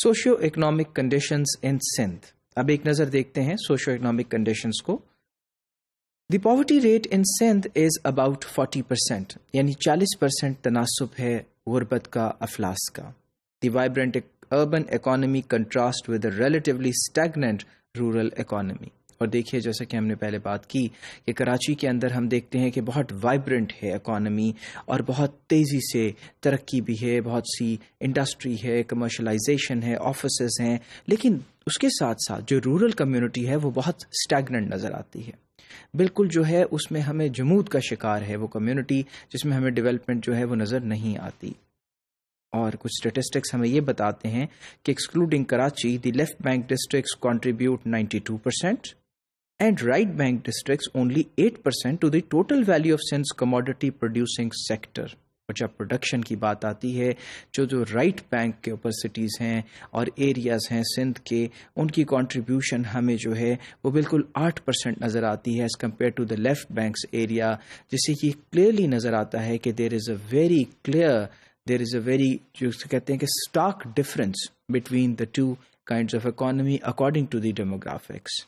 Socio economic conditions in Sindh. اب ایک نظر دیکھتے ہیں سوشیو اکنامک کنڈیشنز کو. The poverty rate in Sindh is about 40%، یعنی 40% تناسب ہے غربت کا افلاس کا. The vibrant urban economy contrast with a relatively stagnant rural economy. اور دیکھیے جیسا کہ ہم نے پہلے بات کی کہ کراچی کے اندر ہم دیکھتے ہیں کہ بہت وائبرنٹ ہے اکانومی اور بہت تیزی سے ترقی بھی ہے، بہت سی انڈسٹری ہے، کمرشلائزیشن ہے، آفیسز ہیں، لیکن اس کے ساتھ ساتھ جو رورل کمیونٹی ہے وہ بہت اسٹیگننٹ نظر آتی ہے. بالکل جو ہے اس میں ہمیں جمود کا شکار ہے وہ کمیونٹی، جس میں ہمیں ڈیولپمنٹ جو ہے وہ نظر نہیں آتی. اور کچھ اسٹیٹسٹکس ہمیں یہ بتاتے ہیں کہ excluding Karachi the left bank districts contribute 92% and right bank districts only 8% to the total value of Sindh's commodity producing sector. اور جب پروڈکشن کی بات آتی ہے، جو رائٹ بینک کے اوپر سٹیز ہیں اور ایریاز ہیں سندھ کے، ان کی کنٹریبیوشن ہمیں جو ہے وہ بالکل 8% نظر آتی ہے as compared to the left banks area, جس سے کہ کلیئرلی نظر آتا ہے کہ دیر از اے ویری جو کہتے ہیں کہ stark difference between the two kinds of economy according to the demographics.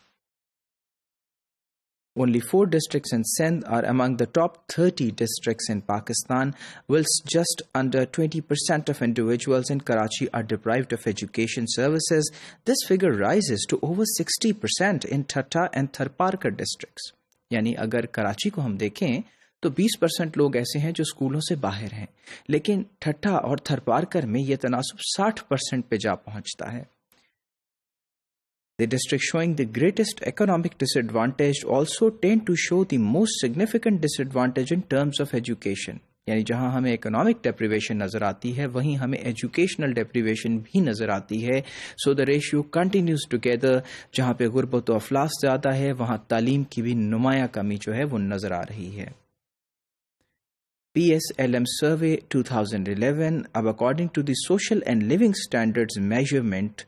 Only 4 districts in Sindh are among the top 30 districts in Pakistan, whilst just under 20% of individuals in Karachi are deprived of education services. This figure rises to over 60% in Thatta and Tharparkar districts. یعنی اگر کراچی کو ہم دیکھیں تو 20% لوگ ایسے ہیں جو اسکولوں سے باہر ہیں، لیکن ٹھٹا اور تھرپارکر میں یہ تناسب 60% پہ جا پہنچتا ہے. The districts showing the greatest economic disadvantage also tend to show the most significant disadvantage in terms of education. یعنی جہاں ہمیں economic deprivation نظر آتی ہے وہیں ہمیں educational deprivation بھی نظر آتی ہے. So the ratio continues together. جہاں پہ غربت و افلاس زیادہ ہے وہاں تعلیم کی بھی نمایاں کمی جو ہے وہ نظر آ رہی ہے. PSLM survey 2011. اب according to the social and living standards measurement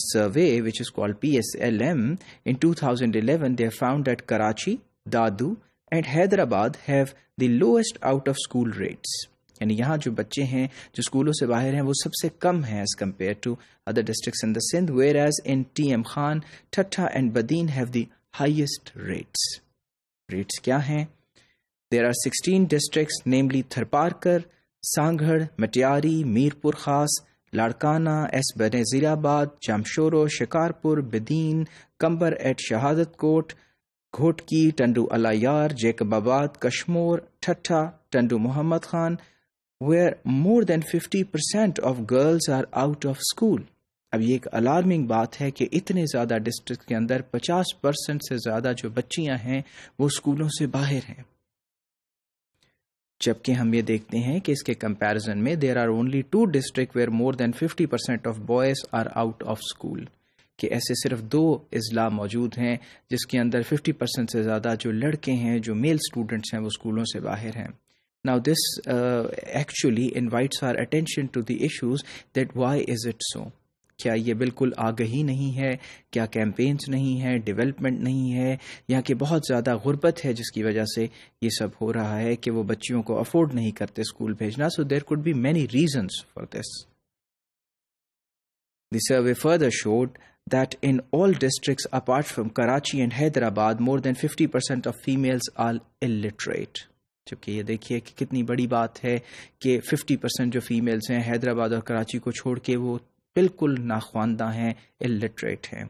survey which is called PSLM in 2011, they found that Karachi, Dadu and Hyderabad have the lowest out of school rates. یعنی یہاں جو بچے ہیں جو اسکولوں سے باہر ہیں وہ سب سے کم ہیں as compared to other districts in the Sindh, whereas in TM Khan, Thatta and Badin have the highest rates. Rates کیا ہیں؟ There are 16 districts, namely Tharparkar, Sanghad, Matiari, Mirpur Khas, Larkana, S Benazirabad, Jamshoro, Shikarpur, Badin, Kambar ایٹ Shahdadkot, Ghotki, Tando الایار، Jacob آباد، Kashmore, ٹھٹھا، Tando Muhammad Khan, where more than 50% of girls are out of school. اب یہ ایک alarming بات ہے کہ اتنے زیادہ ڈسٹرکٹ کے اندر 50% سے زیادہ جو بچیاں ہیں وہ اسکولوں سے باہر ہیں. جبکہ ہم یہ دیکھتے ہیں کہ اس کے کمپیرزن میں there are only 2 district where more than 50% of boys are out of school. کہ ایسے صرف 2 اضلاع موجود ہیں جس کے اندر 50% سے زیادہ جو لڑکے ہیں جو میل اسٹوڈنٹس ہیں وہ اسکولوں سے باہر ہیں. Now this actually invites our attention to the issues that why is it so. کیا یہ بالکل آگہی نہیں ہے؟ کیا کیمپینز نہیں ہیں؟ ڈیولپمنٹ نہیں ہے؟ یا کہ بہت زیادہ غربت ہے جس کی وجہ سے یہ سب ہو رہا ہے کہ وہ بچیوں کو افورڈ نہیں کرتے اسکول بھیجنا؟ So there could be many reasons for this. The survey further showed that in all districts apart from Karachi and Hyderabad, more than 50% of females are illiterate. جبکہ یہ دیکھیے کہ کتنی بڑی بات ہے کہ 50% جو فیمیلز ہیں حیدرآباد اور کراچی کو چھوڑ کے وہ بالکل ناخواندہ ہیں، illiterate ہیں.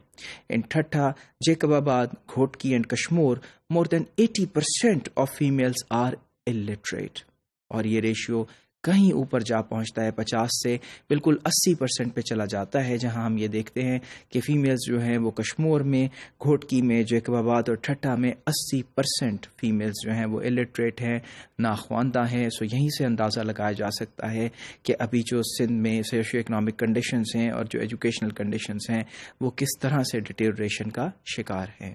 In Thatta, Jacob Abad, Ghotkey and Kashmir, more than 80% of females are illiterate. اور یہ ریشیو کہیں اوپر جا پہنچتا ہے 50 سے بالکل 80% پہ چلا جاتا ہے، جہاں ہم یہ دیکھتے ہیں کہ فیمیلز جو ہیں وہ کشمیر میں، گھوٹکی میں، جیکب آباد اور ٹھٹا میں 80% فیمیلز جو ہیں وہ الٹریٹ ہیں، ناخواندہ ہیں. سو یہیں سے اندازہ لگایا جا سکتا ہے کہ ابھی جو سندھ میں سوشیو اکنامک کنڈیشنز ہیں اور جو ایجوکیشنل کنڈیشنز ہیں وہ کس طرح سے ڈیٹیریشن کا شکار ہیں.